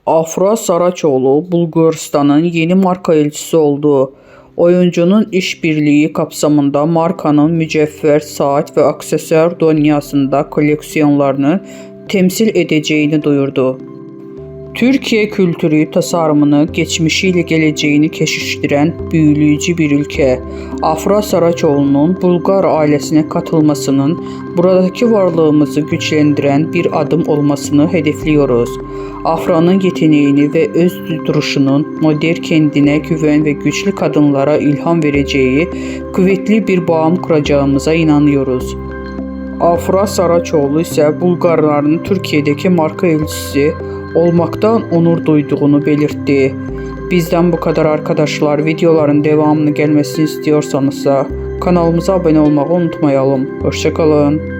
Afra Saraçoğlu, Bulgaristan'ın yeni marka elçisi oldu. Oyuncunun işbirliği kapsamında markanın mücevher, saat ve aksesuar dünyasında koleksiyonlarını temsil edeceğini duyurdu. Türkiye kültürü tasarımını geçmişiyle geleceğini keşiştiren büyüleyici bir ülke. Afra Saraçoğlu'nun Bulgar ailesine katılmasının buradaki varlığımızı güçlendiren bir adım olmasını hedefliyoruz. Afra'nın yeteneğini ve öz duruşunun modern, kendine güven ve güçlü kadınlara ilham vereceği kuvvetli bir bağım kuracağımıza inanıyoruz. Afra Saraçoğlu ise Bulgarların Türkiye'deki marka elçisi olmaktan onur duyduğunu belirtti. Bizden bu kadar arkadaşlar. Videoların devamını gelmesini istiyorsanız kanalımıza abone olmayı unutmayalım. Hoşça kalın.